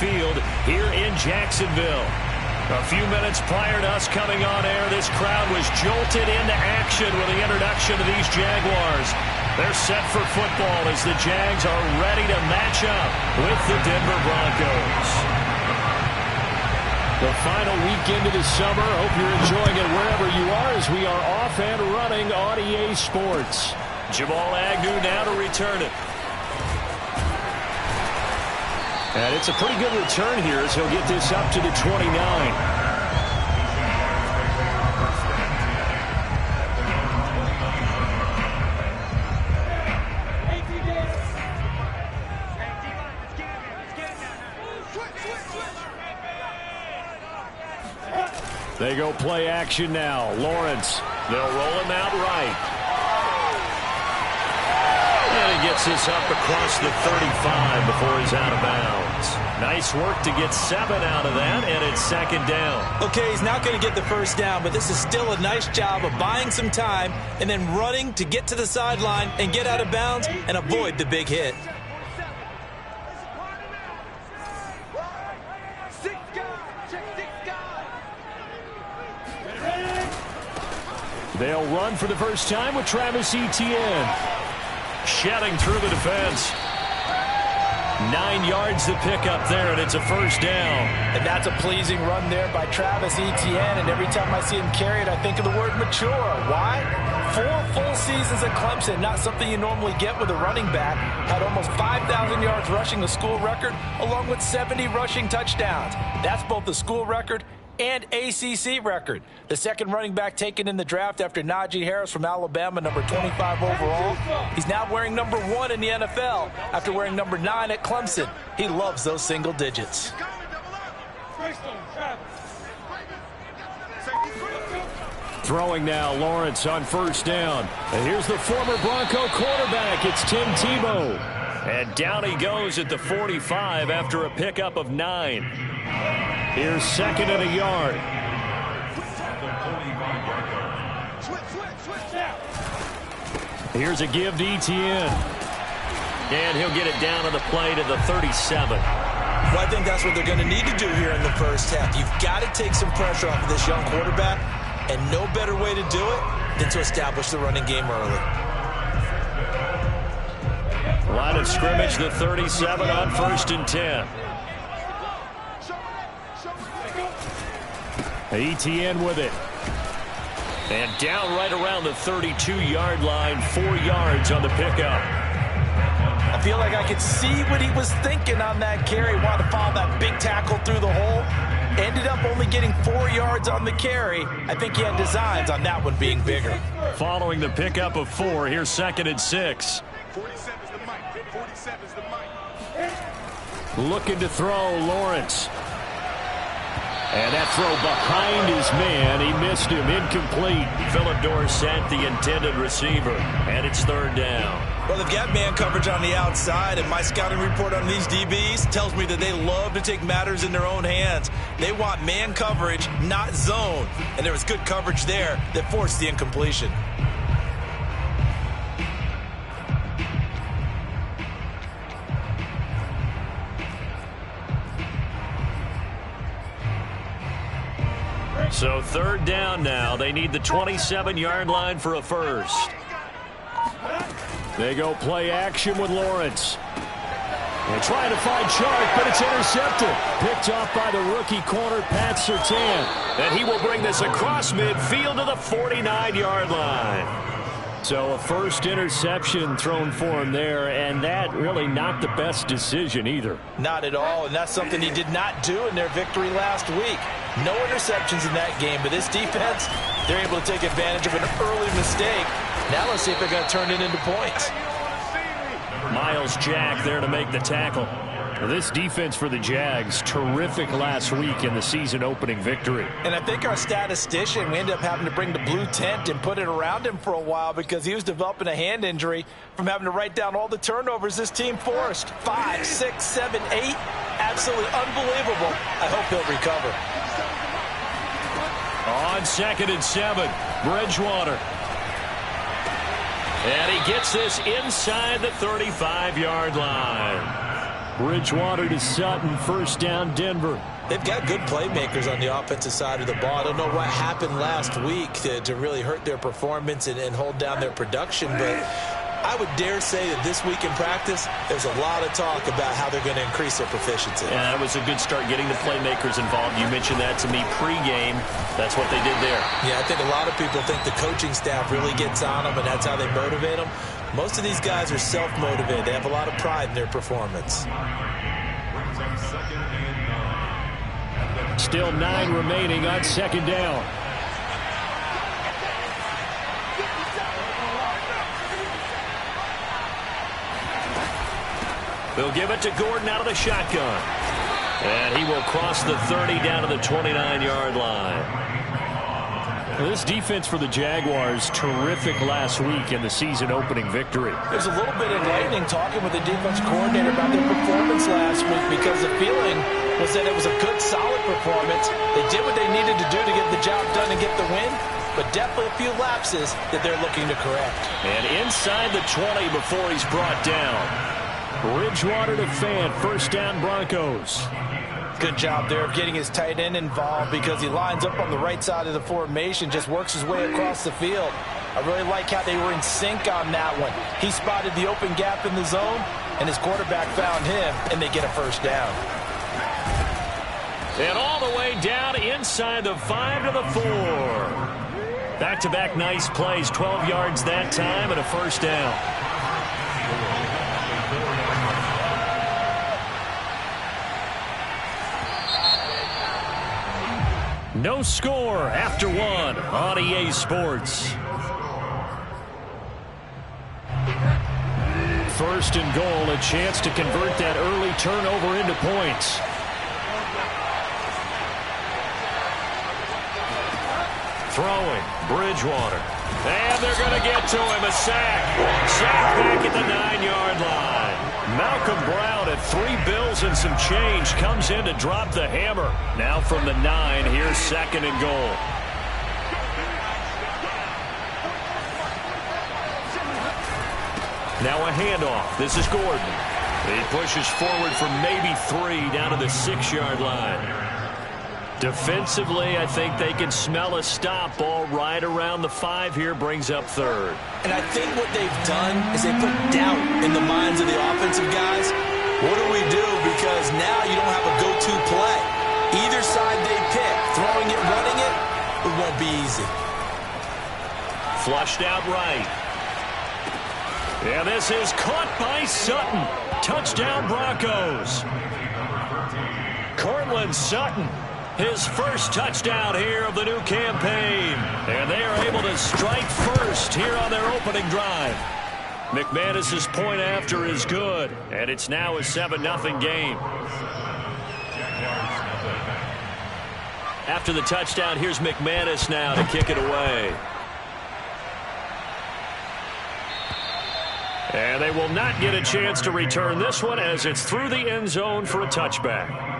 Field here in Jacksonville. A few minutes prior to us coming on air, this crowd was jolted into action with the introduction of these Jaguars. They're set for football as the Jags are ready to match up with the Denver Broncos. The final weekend of the summer. Hope you're enjoying it wherever you are as we are off and running on EA Sports. Jamal Agnew now to return it. And it's a pretty good return here as he'll get this up to the 29. They go play action now. Lawrence. They'll roll him out right. And he gets this up across the 35 before he's out of bounds. Nice work to get 7 out of that, and it's second down. Okay, he's not going to get the first down, but this is still a nice job of buying some time and then running to get to the sideline and get out of bounds and avoid the big hit. They'll run for the first time with Travis Etienne. Shedding through the defense. 9 yards to pick up there, and it's a first down. And that's a pleasing run there by Travis Etienne, and every time I see him carry it, I think of the word mature. Why? 4 full seasons at Clemson, not something you normally get with a running back. Had almost 5,000 yards rushing, the school record, along with 70 rushing touchdowns. That's both the school record and ACC record. The second running back taken in the draft after Najee Harris from Alabama, number 25 overall. He's now wearing number 1 in the NFL after wearing number 9 at Clemson. He loves those single digits. Throwing now, Lawrence on first down. And here's the former Bronco quarterback. It's Tim Tebow. And down he goes at the 45 after a pickup of 9. Here's second and a yard. Here's a give to Etienne. And he'll get it down on the play to the 37. Well, I think that's what they're going to need to do here in the first half. You've got to take some pressure off of this young quarterback, and no better way to do it than to establish the running game early. Line of scrimmage, the 37 on first and 10. Etienne with it. And down right around the 32-yard line, 4 yards on the pickup. I feel like I could see what he was thinking on that carry. Wanted to follow that big tackle through the hole. Ended up only getting 4 yards on the carry. I think he had designs on that one being bigger. Following the pickup of 4, here's second and 6. 47's the mic. 47's the mic. Looking to throw, Lawrence. And that throw behind his man. He missed him. Incomplete. Philip Dorsett, the intended receiver. And it's third down. Well, they've got man coverage on the outside, and my scouting report on these DBs tells me that they love to take matters in their own hands. They want man coverage, not zone. And there was good coverage there that forced the incompletion. So third down now. They need the 27-yard line for a first. They go play action with Lawrence. They're trying to find Chark, but it's intercepted. Picked off by the rookie corner, Pat Surtain. And he will bring this across midfield to the 49-yard line. So a first interception thrown for him there, and that really not the best decision either. Not at all, and that's something he did not do in their victory last week. No interceptions in that game, but this defense, they're able to take advantage of an early mistake. Now let's see if they're going to turn it into points. Miles Jack there to make the tackle. This defense for the Jags, terrific last week in the season-opening victory. And I think our statistician, we ended up having to bring the blue tent and put it around him for a while because he was developing a hand injury from having to write down all the turnovers this team forced. 5, 6, 7, 8. Absolutely unbelievable. I hope he'll recover. On second and 7, Bridgewater. And he gets this inside the 35-yard line. Bridgewater to Sutton, first down Denver. They've got good playmakers on the offensive side of the ball. I don't know what happened last week to really hurt their performance and hold down their production, but I would dare say that this week in practice, there's a lot of talk about how they're going to increase their proficiency. Yeah, that was a good start getting the playmakers involved. You mentioned that to me pregame. That's what they did there. Yeah, I think a lot of people think the coaching staff really gets on them, and that's how they motivate them. Most of these guys are self-motivated. They have a lot of pride in their performance. Still 9 remaining on second down. They'll give it to Gordon out of the shotgun. And he will cross the 30 down to the 29-yard line. This defense for the Jaguars, terrific last week in the season-opening victory. There's a little bit enlightening talking with the defense coordinator about their performance last week because the feeling was that it was a good, solid performance. They did what they needed to do to get the job done and get the win, but definitely a few lapses that they're looking to correct. And inside the 20 before he's brought down. Bridgewater to Fant, first down Broncos. Good job there of getting his tight end involved because he lines up on the right side of the formation, just works his way across the field. I really like how they were in sync on that one. He spotted the open gap in the zone, and his quarterback found him, and they get a first down. And all the way down inside the 5 to the 4. Back-to-back nice plays, 12 yards that time, and a first down. No score after 1 on EA Sports. First and goal, a chance to convert that early turnover into points. Throwing, Bridgewater. And they're going to get to him, a sack. Sack back at the 9-yard line. Malcolm Brown at 3 bills and some change comes in to drop the hammer. Now from the 9, here's second and goal. Now a handoff. This is Gordon. He pushes forward for maybe 3 down to the 6-yard line. Defensively, I think they can smell a stop. Ball right around the 5 here, brings up third. And I think what they've done is they put doubt in the minds of the offensive guys. What do we do? Because now you don't have a go-to play. Either side they pick, throwing it, running it, it won't be easy. Flushed out right. And this is caught by Sutton. Touchdown Broncos. Courtland Sutton. His first touchdown here of the new campaign. And they are able to strike first here on their opening drive. McManus's point after is good. And it's now a 7-0 game. After the touchdown, here's McManus now to kick it away. And they will not get a chance to return this one as it's through the end zone for a touchback.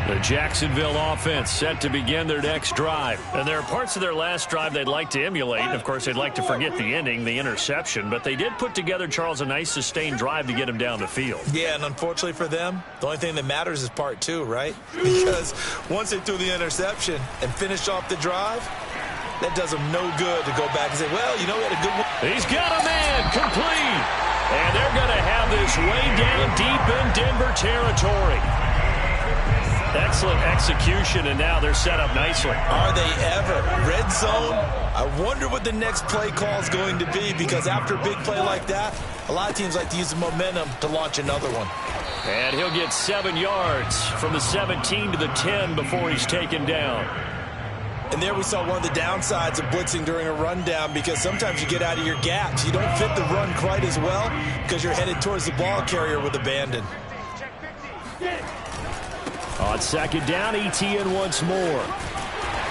The Jacksonville offense set to begin their next drive. And there are parts of their last drive they'd like to emulate. And, of course, they'd like to forget the ending, the interception. But they did put together, Charles, a nice sustained drive to get him down the field. Yeah, and unfortunately for them, the only thing that matters is part 2, right? Because once they threw the interception and finished off the drive, that does them no good to go back and say, well, you know, we had a good one. He's got a man complete. And they're going to have this way down deep in Denver territory. Excellent execution, and now they're set up nicely. Are they ever? Red zone? I wonder what the next play call is going to be, because after a big play like that, a lot of teams like to use the momentum to launch another one. And he'll get 7 yards from the 17 to the 10 before he's taken down. And there we saw one of the downsides of blitzing during a rundown, because sometimes you get out of your gaps. You don't fit the run quite as well because you're headed towards the ball carrier with abandon. On second down, Etienne once more.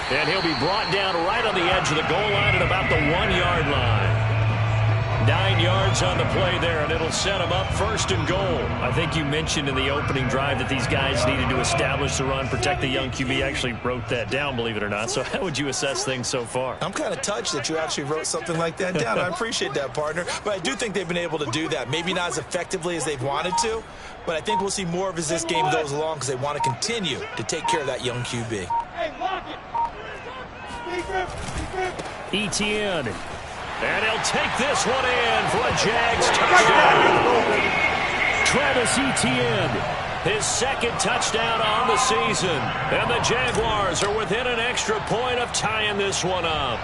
And he'll be brought down right on the edge of the goal line at about the 1-yard line. 9 yards yards on the play there, and it'll set them up 1st and goal. I think you mentioned in the opening drive that these guys needed to establish the run, protect the young QB. I actually wrote that down, believe it or not. So how would you assess things so far? I'm kind of touched that you actually wrote something like that down. I appreciate that, partner. But I do think they've been able to do that. Maybe not as effectively as they've wanted to, but I think we'll see more of as this game goes along because they want to continue to take care of that young QB. Etienne. And he'll take this one in for a Jags touchdown. Travis Etienne, his 2nd touchdown on the season. And the Jaguars are within an extra point of tying this one up.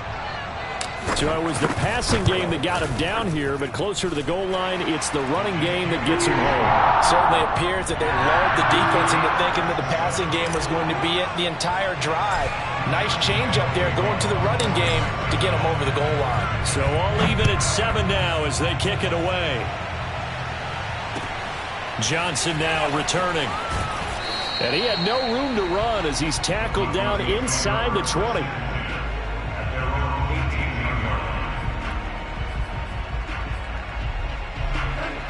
So it was the passing game that got him down here, but closer to the goal line, it's the running game that gets him home. Certainly appears that they lulled the defense into thinking that the passing game was going to be it the entire drive. Nice change up there going to the running game to get him over the goal line. So all even at 7 now as they kick it away. Johnson now returning. And he had no room to run as he's tackled down inside the 20.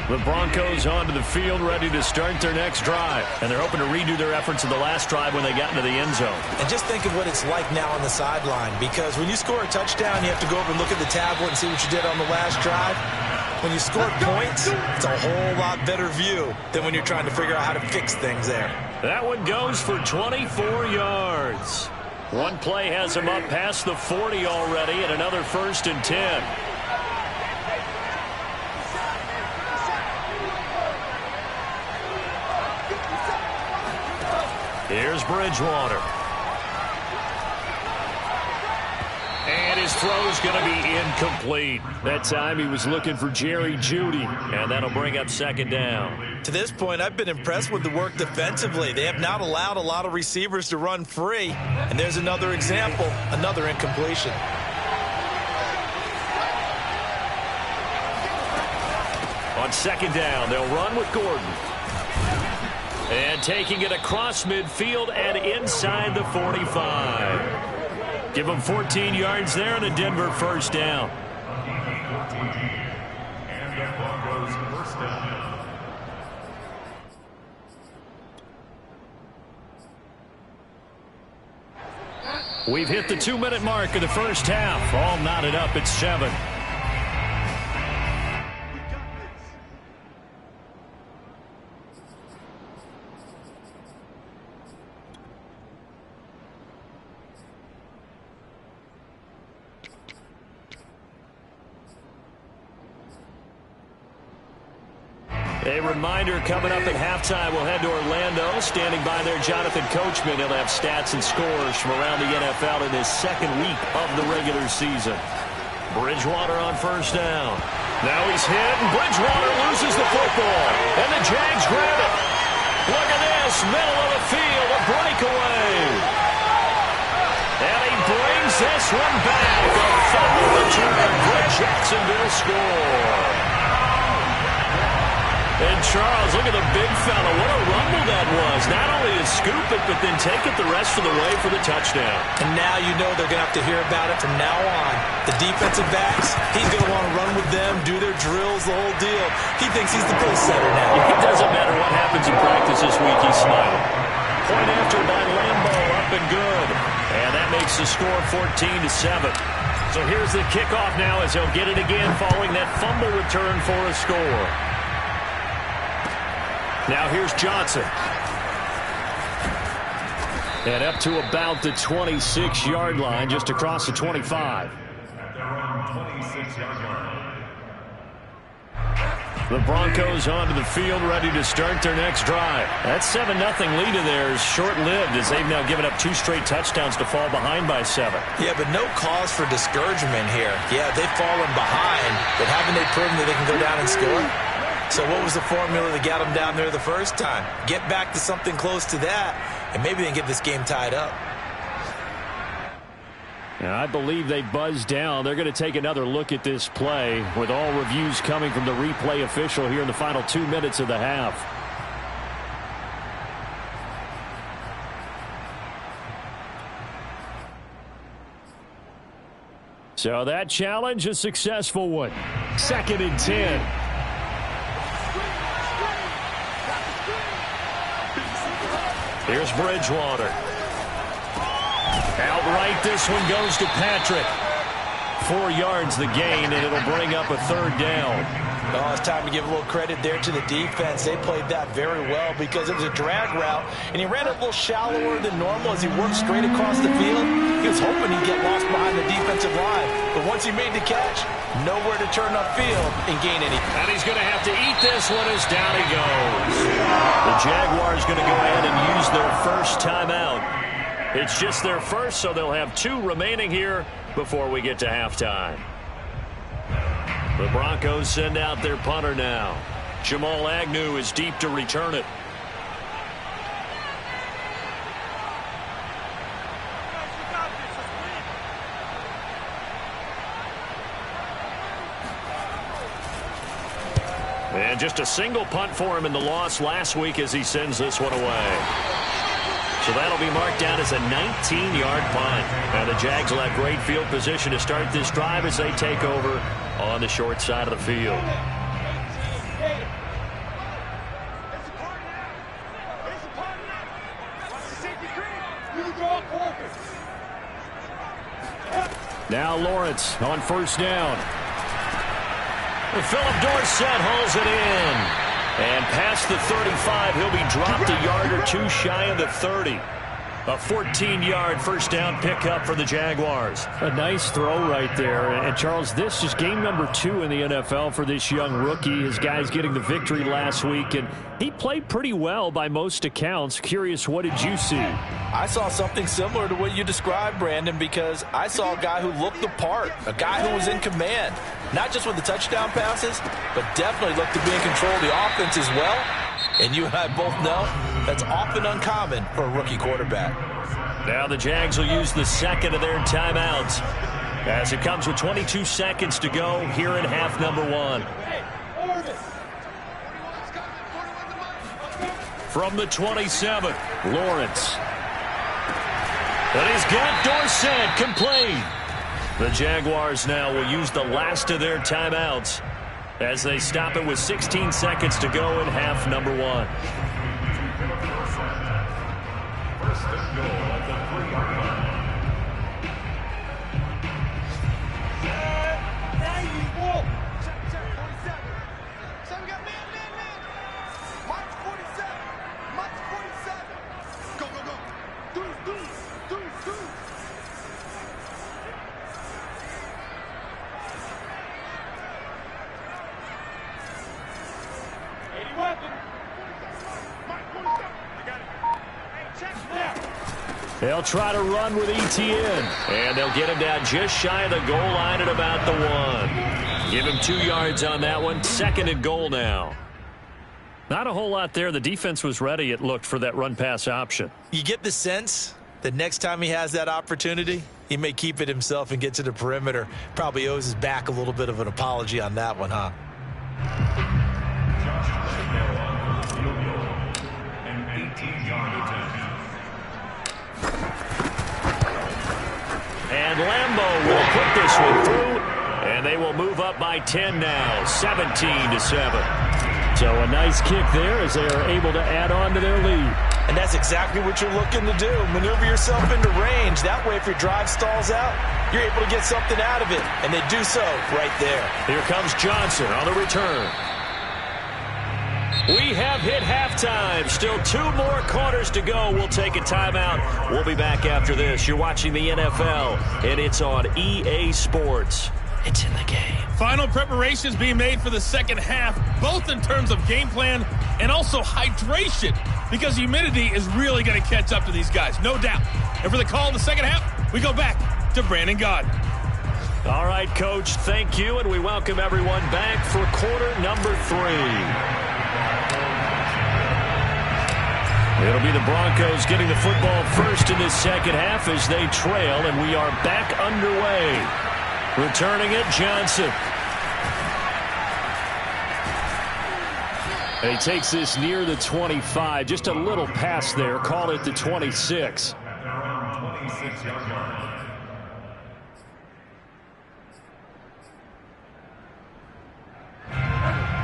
The Broncos onto the field, ready to start their next drive. And they're hoping to redo their efforts in the last drive when they got into the end zone. And just think of what it's like now on the sideline, because when you score a touchdown, you have to go over and look at the tablet and see what you did on the last drive. When you score points, it's a whole lot better view than when you're trying to figure out how to fix things there. That one goes for 24 yards. One play has him up past the 40 already, and another 1st and 10. Here's Bridgewater. And his throw's going to be incomplete. That time he was looking for Jerry Jeudy, and that'll bring up 2nd down. To this point, I've been impressed with the work defensively. They have not allowed a lot of receivers to run free. And there's another example, another incompletion. On 2nd down, they'll run with Gordon. And taking it across midfield and inside the 45. Give them 14 yards there and a Denver 1st down. We've hit the 2-minute mark of the 1st half. All knotted up at 7. A reminder, coming up at halftime, we'll head to Orlando. Standing by there, Jonathan Coachman. He'll have stats and scores from around the NFL in his 2nd week of the regular season. Bridgewater on 1st down. Now he's hit, and Bridgewater loses the football. And the Jags grab it. Look at this, middle of the field, a breakaway. And he brings this one back. A fumble return for a Jacksonville score. And Charles, look at the big fella. What a rumble that was. Not only to scoop it, but then take it the rest of the way for the touchdown. And now you know they're going to have to hear about it from now on. The defensive backs, he's going to want to run with them, do their drills, the whole deal. He thinks he's the pace setter now. It doesn't matter what happens in practice this week, he's smiling. Point after by Lambo, up and good. And that makes the score 14-7. So here's the kickoff now as he'll get it again following that fumble return for a score. Now here's Johnson. And up to about the 26-yard line, just across the 25. The Broncos onto the field, ready to start their next drive. That 7-0 lead of theirs short-lived as they've now given up 2 straight touchdowns to fall behind by 7. Yeah, but no cause for discouragement here. Yeah, they've fallen behind, but haven't they proven that they can go down and score? So what was the formula that got them down there the first time? Get back to something close to that, and maybe they can get this game tied up. Now, I believe they buzzed down. They're going to take another look at this play with all reviews coming from the replay official here in the final 2 minutes of the half. So that challenge, a successful one. 2nd and 10. Here's Bridgewater. Outright, this one goes to Patrick. 4 yards the gain, and it'll bring up a 3rd down. Oh, it's time to give a little credit there to the defense. They played that very well because it was a drag route, and he ran it a little shallower than normal as he worked straight across the field. He was hoping he'd get lost behind the defensive line, but once he made the catch, nowhere to turn upfield and gain any. And he's going to have to eat this one as down he goes. The Jaguars going to go ahead and use their first timeout. It's just their first, so they'll have 2 remaining here before we get to halftime. The Broncos send out their punter now. Jamal Agnew is deep to return it. And just a single punt for him in the loss last week as he sends this one away. So that'll be marked down as a 19-yard punt. Now the Jags will have great field position to start this drive as they take over on the short side of the field. Now Lawrence on 1st down. Philip Dorsett hauls it in. And past the 35, he'll be dropped a yard or 2 shy of the 30. A 14-yard first down pickup for the Jaguars. A nice throw right there. And Charles, this is game number 2 in the NFL for this young rookie. His guys getting the victory last week, and he played pretty well by most accounts. Curious, what did you see? I saw something similar to what you described, Brandon, because I saw a guy who looked the part, a guy who was in command, not just with the touchdown passes, but definitely looked to be in control of the offense as well. And you and I both know that's often uncommon for a rookie quarterback. Now the Jags will use the 2nd of their timeouts as it comes with 22 seconds to go here in half number 1. From the 27, Lawrence. And he's got Dorsett complete. The Jaguars now will use the last of their timeouts as they stop it with 16 seconds to go in half number 1. First and goal at the 3-yard line. So we got man. March 47. March 47. Go. Do. 80 weapon. March 47. I got it. Hey, check there. They'll try to run with Etienne. And they'll get him down just shy of the goal line at about the 1. Give him 2 yards on that one. 2nd and goal now. Not a whole lot there. The defense was ready, it looked, for that run-pass option. You get the sense that next time he has that opportunity, he may keep it himself and get to the perimeter. Probably owes his back a little bit of an apology on that one, huh? An 18-yard attempt. And Lambeau will put this one through, and they will move up by 10 now, 17-7. So a nice kick there as they are able to add on to their lead. And that's exactly what you're looking to do. Maneuver yourself into range. That way, if your drive stalls out, you're able to get something out of it. And they do so right there. Here comes Johnson on the return. We have hit halftime. Still 2 more quarters to go. We'll take a timeout. We'll be back after this. You're watching the NFL, and it's on EA Sports. It's in the game. Final preparations being made for the second half, both in terms of game plan and also hydration, because humidity is really going to catch up to these guys, no doubt. And for the call in the second half, we go back to Brandon Gaudin. All right, Coach, thank you, and we welcome everyone back for quarter number 3. It'll be the Broncos getting the football first in this second half as they trail, and we are back underway. Returning it, Johnson. And he takes this near the 25. Just a little pass there. Call it the 26.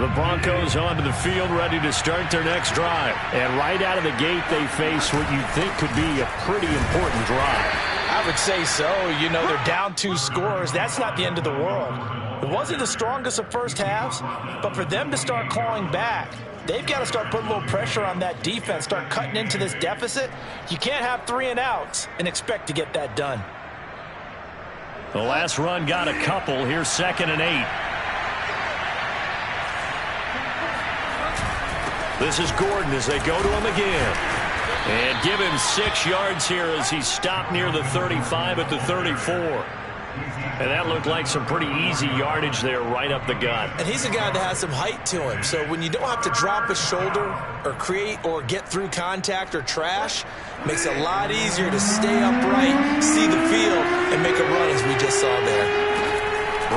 The Broncos onto the field ready to start their next drive. And right out of the gate, they face what you think could be a pretty important drive. I would say so. You know, they're down 2 scores. That's not the end of the world. It wasn't the strongest of first halves, but for them to start clawing back, they've got to start putting a little pressure on that defense, start cutting into this deficit. You can't have 3 and outs and expect to get that done. The last run got a couple. Here's 2nd and 8. This is Gordon as they go to him again. And give him 6 yards here as he stopped near the 35 at the 34. And that looked like some pretty easy yardage there right up the gut. And he's a guy that has some height to him. So when you don't have to drop a shoulder or create or get through contact or trash, makes it a lot easier to stay upright, see the field, and make a run as we just saw there.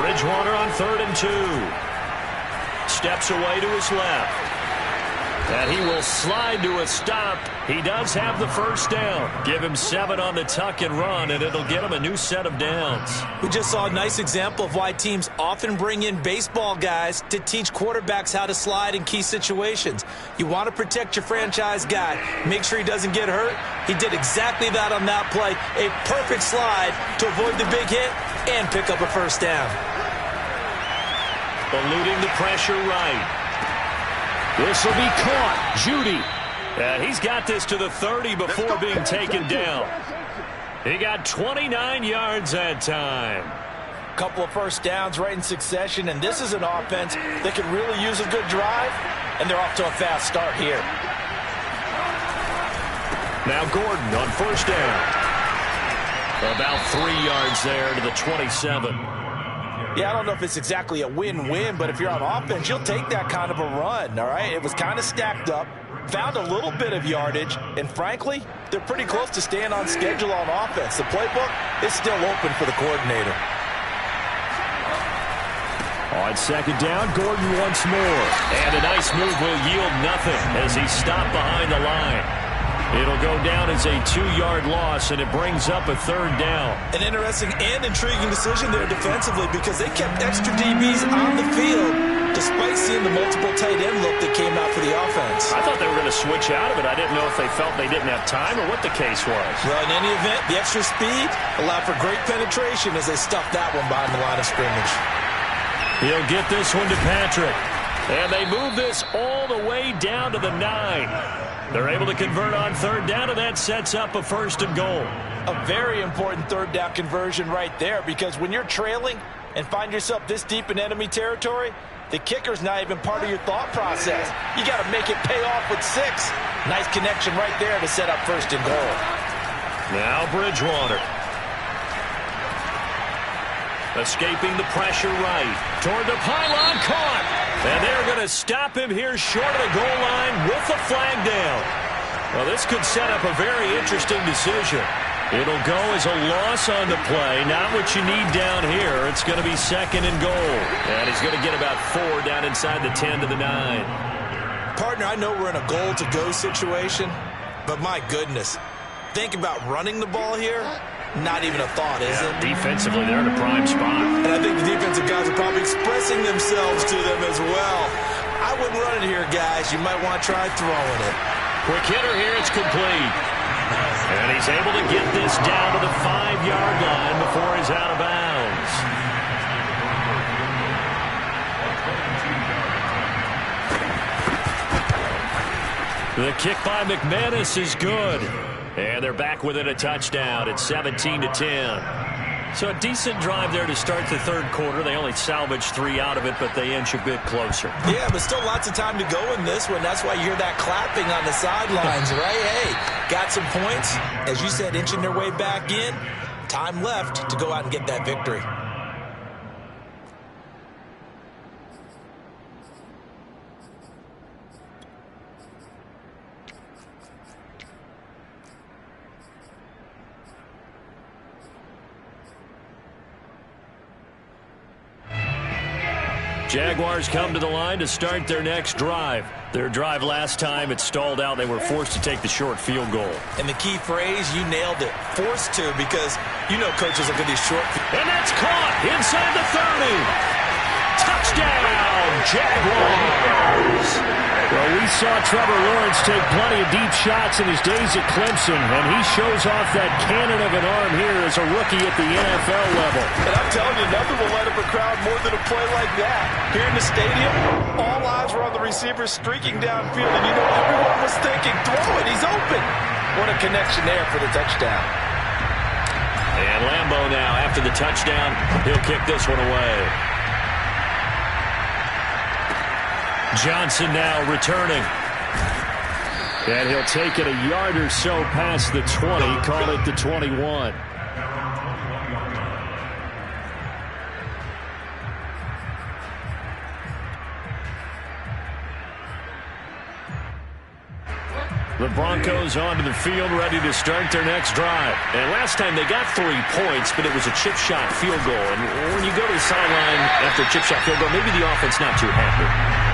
Bridgewater on 3rd and 2. Steps away to his left. And he will slide to a stop. He does have the first down. Give him 7 on the tuck and run, and it'll get him a new set of downs. We just saw a nice example of why teams often bring in baseball guys to teach quarterbacks how to slide in key situations. You want to protect your franchise guy. Make sure he doesn't get hurt. He did exactly that on that play. A perfect slide to avoid the big hit and pick up a first down. Eluding the pressure right. This will be caught. Judy. He's got this to the 30 before being taken down. He got 29 yards that time. Couple of first downs right in succession, and this is an offense that could really use a good drive, and they're off to a fast start here. Now Gordon on first down. About 3 yards there to the 27. Yeah, I don't know if it's exactly a win-win, but if you're on offense, you'll take that kind of a run, all right? It was kind of stacked up, found a little bit of yardage, and frankly, they're pretty close to staying on schedule on offense. The playbook is still open for the coordinator. On 2nd down, Gordon once more. And a nice move will yield nothing as he's stopped behind the line. It'll go down as a 2-yard loss, and it brings up a 3rd down. An interesting and intriguing decision there defensively because they kept extra DBs on the field despite seeing the multiple tight end look that came out for the offense. I thought they were going to switch out of it. I didn't know if they felt they didn't have time or what the case was. Well, in any event, the extra speed allowed for great penetration as they stuffed that one behind the line of scrimmage. He'll get this one to Patrick. And they move this all the way down to the 9. They're able to convert on 3rd down, and that sets up a 1st and goal. A very important 3rd down conversion right there because when you're trailing and find yourself this deep in enemy territory, the kicker's not even part of your thought process. You got to make it pay off with 6. Nice connection right there to set up 1st and goal. Now Bridgewater. Escaping the pressure right. Toward the pylon, caught. And they're going to stop him here short of the goal line with the flag down. Well, this could set up a very interesting decision. It'll go as a loss on the play. Not what you need down here. It's going to be 2nd and goal. And he's going to get about 4 down inside the 10 to the 9. Partner, I know we're in a goal-to-go situation, but my goodness, think about running the ball here. Not even a thought, is it? Defensively, they're in a prime spot. And I think the defensive guys are probably expressing themselves to them as well. I wouldn't run it here, guys. You might want to try throwing it. Quick hitter here. It's complete. And he's able to get this down to the 5-yard line before he's out of bounds. The kick by McManus is good. And they're back within a touchdown. It's 17-10. So a decent drive there to start the 3rd quarter. They only salvaged 3 out of it, but they inch a bit closer. Yeah, but still lots of time to go in this one. That's why you hear that clapping on the sidelines, right? Hey, got some points. As you said, inching their way back in. Time left to go out and get that victory. Jaguars come to the line to start their next drive. Their drive last time, it stalled out. They were forced to take the short field goal. And the key phrase, you nailed it. Forced to, because you know coaches look at these short. And that's caught inside the 30. Touchdown, Jaguars. Well, we saw Trevor Lawrence take plenty of deep shots in his days at Clemson, and he shows off that cannon of an arm here as a rookie at the NFL level. And I'm telling you, nothing will light up a crowd more than a play like that. Here in the stadium, all eyes were on the receiver streaking downfield, and you know everyone was thinking, throw it, he's open. What a connection there for the touchdown. And Lambeau now, after the touchdown, he'll kick this one away. Johnson now returning. And he'll take it a yard or so past the 20, call it the 21. The Broncos onto the field, ready to start their next drive. And last time they got 3 points, but it was a chip shot field goal. And when you go to the sideline after a chip shot field goal, maybe the offense not too happy.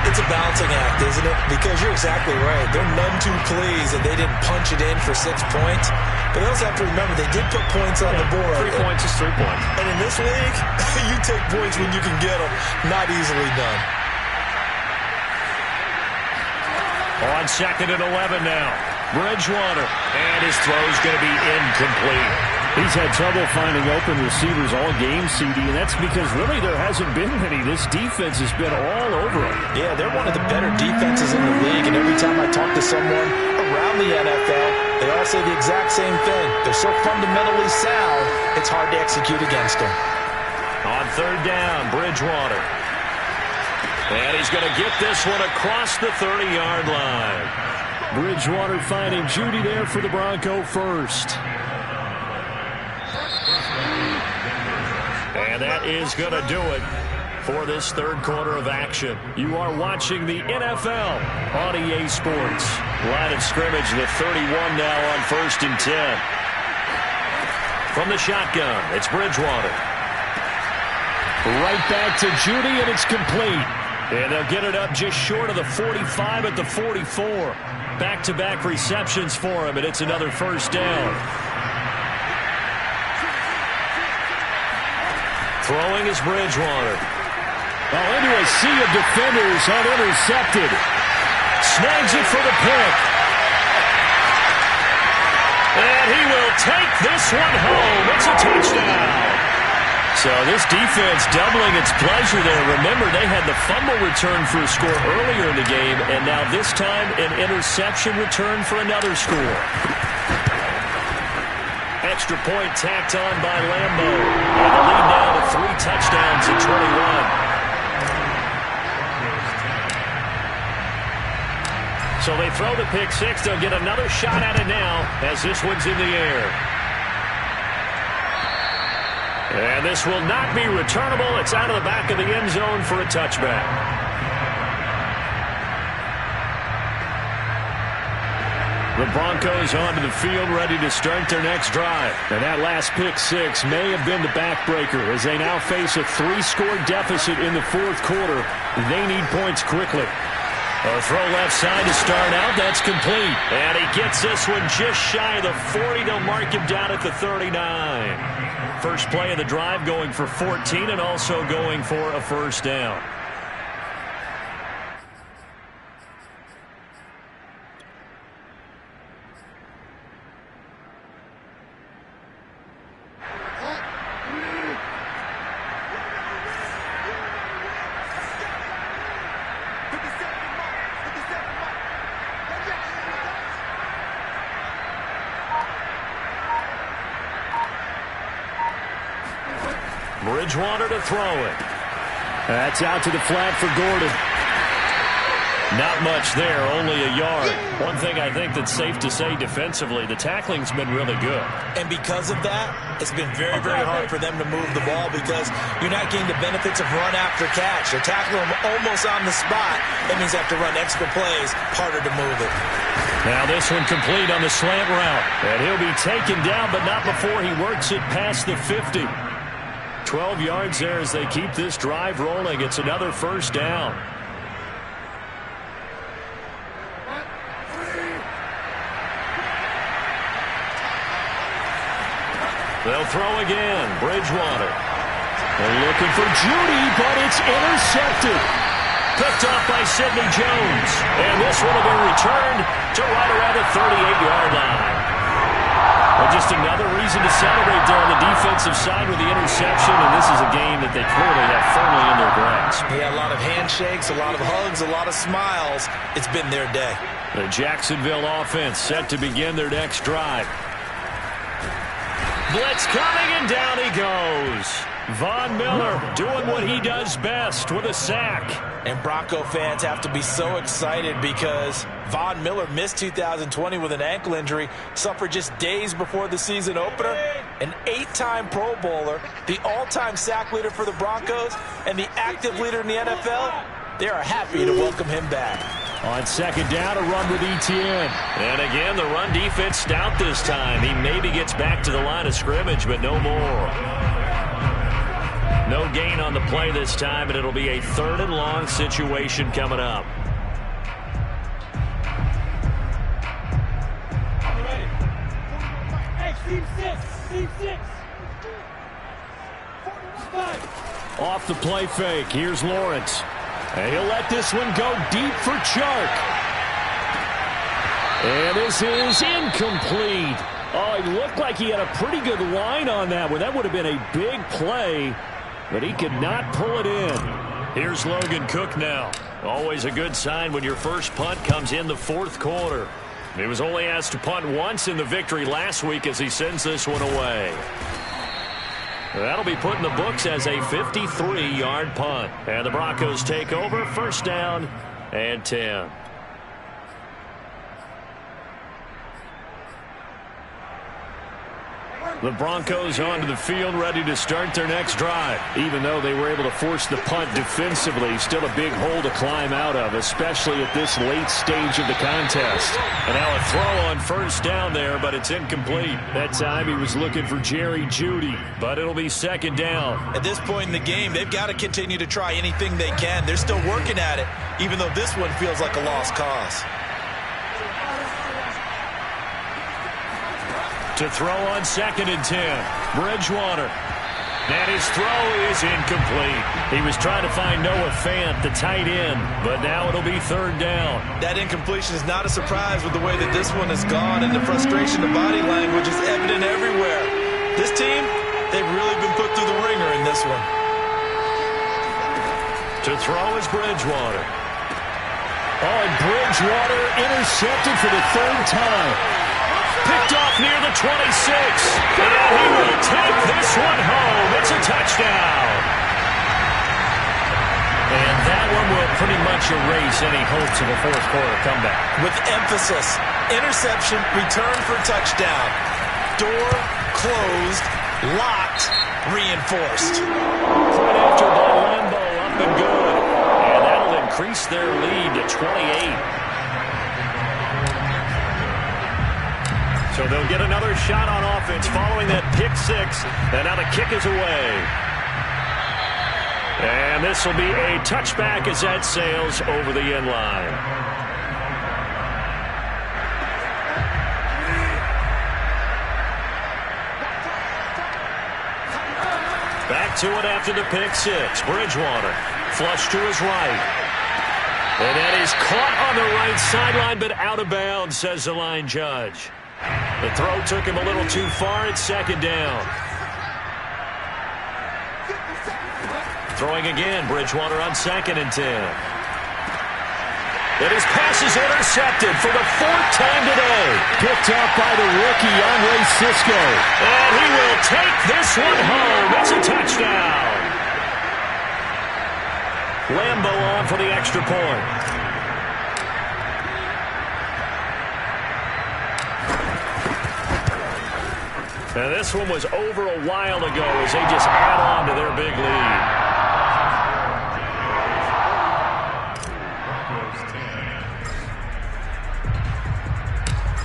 It's a balancing act, isn't it? Because you're exactly right. They're none too pleased that they didn't punch it in for 6 points. But they also have to remember they did put points on the board. 3 points is 3 points. And in this league, you take points when you can get them. Not easily done. On 2nd and 11 now. Bridgewater. And his throw's going to be incomplete. He's had trouble finding open receivers all game, CD, and that's because really there hasn't been any. This defense has been all over him. Yeah, they're one of the better defenses in the league, and every time I talk to someone around the NFL, they all say the exact same thing. They're so fundamentally sound, it's hard to execute against them. On 3rd down, Bridgewater. And he's going to get this one across the 30-yard line. Bridgewater finding Judy there for the Bronco first. And that is going to do it for this 3rd quarter of action. You are watching the NFL on EA Sports. Line of scrimmage, the 31 now on 1st and 10. From the shotgun, it's Bridgewater. Right back to Judy, and it's complete. And they'll get it up just short of the 45 at the 44. Back-to-back receptions for him, and it's another 1st down. Throwing is Bridgewater. Well, into a sea of defenders, unintercepted. Snags it for the pick. And he will take this one home. It's a touchdown. So this defense doubling its pleasure there. Remember, they had the fumble return for a score earlier in the game, and now this time an interception return for another score. Extra point tacked on by Lambeau. And the lead now to 3 touchdowns at 21. So they throw the pick 6. They'll get another shot at it now as this one's in the air. And this will not be returnable. It's out of the back of the end zone for a touchback. The Broncos onto the field, ready to start their next drive. And that last pick 6 may have been the backbreaker as they now face a 3-score deficit in the 4th quarter. They need points quickly. A throw left side to start out. That's complete. And he gets this one just shy of the 40. They'll mark him down at the 39. First play of the drive going for 14 and also going for a 1st down. Bridgewater to throw it. That's out to the flat for Gordon. Not much there, only a yard. One thing I think that's safe to say defensively, the tackling's been really good. And because of that, it's been very, very hard for them to move the ball because you're not getting the benefits of run after catch. They're tackling them almost on the spot. That means they have to run extra plays, harder to move it. Now this one complete on the slant route. And he'll be taken down, but not before he works it past the 50. 12 yards there as they keep this drive rolling. It's another 1st down. They'll throw again. Bridgewater. They're looking for Judy, but it's intercepted. The Picked off by Sidney Jones. And this one will be returned to right around the 38-yard line. Well, just another reason to celebrate there on the defensive side with the interception, and this is a game that they clearly have firmly in their grasp. Yeah, a lot of handshakes, a lot of hugs, a lot of smiles. It's been their day. The Jacksonville offense set to begin their next drive. Blitz coming, and down he goes. Von Miller doing what he does best with a sack. And Bronco fans have to be so excited because Von Miller missed 2020 with an ankle injury, suffered just days before the season opener. An 8-time Pro Bowler, the all-time sack leader for the Broncos, and the active leader in the NFL. They are happy to welcome him back. On second down, a run with Etienne. And again, the run defense stout this time. He maybe gets back to the line of scrimmage, but no more. No gain on the play this time, and it'll be a 3rd and long situation coming up. Off the play fake, here's Lawrence. And he'll let this one go deep for Chark. And this is incomplete. Oh, it looked like he had a pretty good line on that one. That would have been a big play, but he could not pull it in. Here's Logan Cook now. Always a good sign when your first punt comes in the 4th quarter. He was only asked to punt once in the victory last week as he sends this one away. That'll be put in the books as a 53-yard punt. And the Broncos take over, 1st down and 10. The Broncos onto the field, ready to start their next drive. Even though they were able to force the punt defensively, still a big hole to climb out of, especially at this late stage of the contest. And now a throw on 1st down there, but it's incomplete. That time he was looking for Jerry Jeudy, but it'll be 2nd down. At this point in the game, they've got to continue to try anything they can. They're still working at it, even though this one feels like a lost cause. To throw on 2nd and 10, Bridgewater. And his throw is incomplete. He was trying to find Noah Fant, the tight end, but now it'll be 3rd down. That incompletion is not a surprise with the way that this one has gone, and the frustration, the body language is evident everywhere. This team, they've really been put through the ringer in this one. To throw is Bridgewater. Oh, and Bridgewater intercepted for the 3rd time. Picked off near the 26. And he will take this one home. It's a touchdown. And that one will pretty much erase any hopes of a 4th quarter comeback. With emphasis, interception, return for touchdown. Door closed, locked, reinforced. Point after by Lambo, up and good. And that'll increase their lead to 28. So they'll get another shot on offense following that pick 6. And now the kick is away. And this will be a touchback as that sails over the end line. Back to it after the pick 6. Bridgewater flush to his right. And that is caught on the right sideline, but out of bounds, says the line judge. The throw took him a little too far. It's 2nd down. Throwing again, Bridgewater on 2nd and 10. And his pass is intercepted for the 4th time today. Picked up by the rookie, Andre Cisco. And he will take this one home. It's a touchdown. Lambo on for the extra point. And this one was over a while ago as they just add on to their big lead.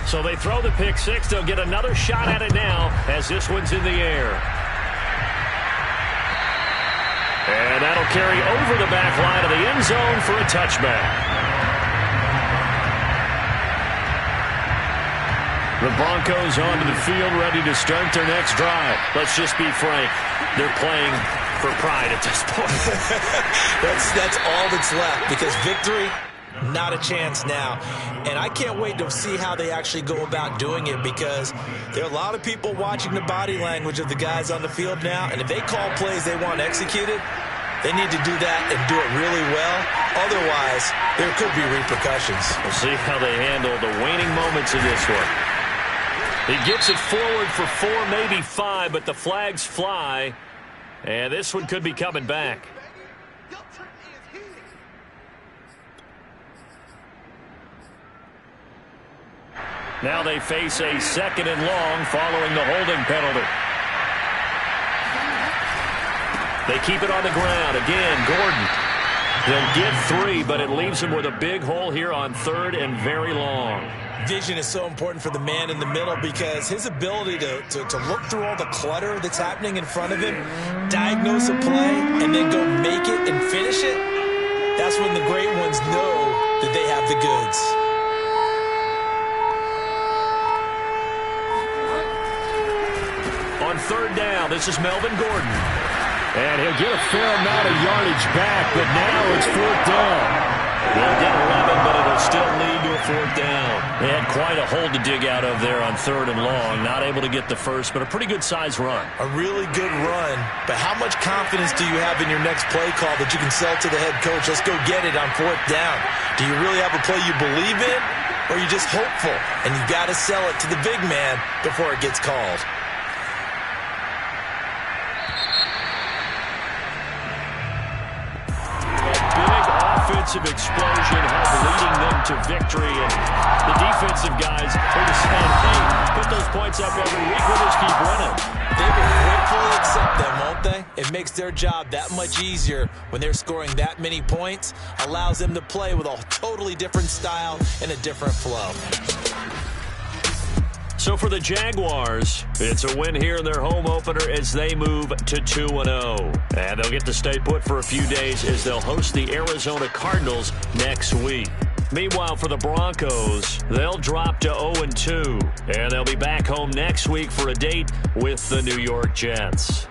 So they throw the pick 6. They'll get another shot at it now as this one's in the air. And that'll carry over the back line of the end zone for a touchback. The Broncos onto the field, ready to start their next drive. Let's just be frank. They're playing for pride at this point. that's all that's left, because victory, not a chance now. And I can't wait to see how they actually go about doing it, because there are a lot of people watching the body language of the guys on the field now, and if they call plays they want executed, they need to do that and do it really well. Otherwise, there could be repercussions. We'll see how they handle the waning moments of this one. He gets it forward for 4, maybe 5, but the flags fly, and this one could be coming back. Now they face a 2nd and long following the holding penalty. They keep it on the ground. Again, Gordon. They'll get 3, but it leaves him with a big hole here on 3rd and very long. Vision is so important for the man in the middle, because his ability to look through all the clutter that's happening in front of him, diagnose a play, and then go make it and finish it, that's when the great ones know that they have the goods. On 3rd down, this is Melvin Gordon. And he'll get a fair amount of yardage back, but now it's 4th down. They'll get 11, but it'll still lead to a 4th down. They had quite a hole to dig out of there on 3rd and long. Not able to get the first, but a pretty good-sized run. A really good run, but how much confidence do you have in your next play call that you can sell to the head coach? Let's go get it on 4th down. Do you really have a play you believe in, or are you just hopeful? And you got to sell it to the big man before it gets called. Offensive explosion helped leading them to victory, and the defensive guys are just saying, hey, put those points up every week, we'll just keep running. They will gratefully accept them, won't they? It makes their job that much easier when they're scoring that many points, allows them to play with a totally different style and a different flow. So for the Jaguars, it's a win here in their home opener as they move to 2-0. And they'll get to stay put for a few days as they'll host the Arizona Cardinals next week. Meanwhile, for the Broncos, they'll drop to 0-2. And they'll be back home next week for a date with the New York Jets.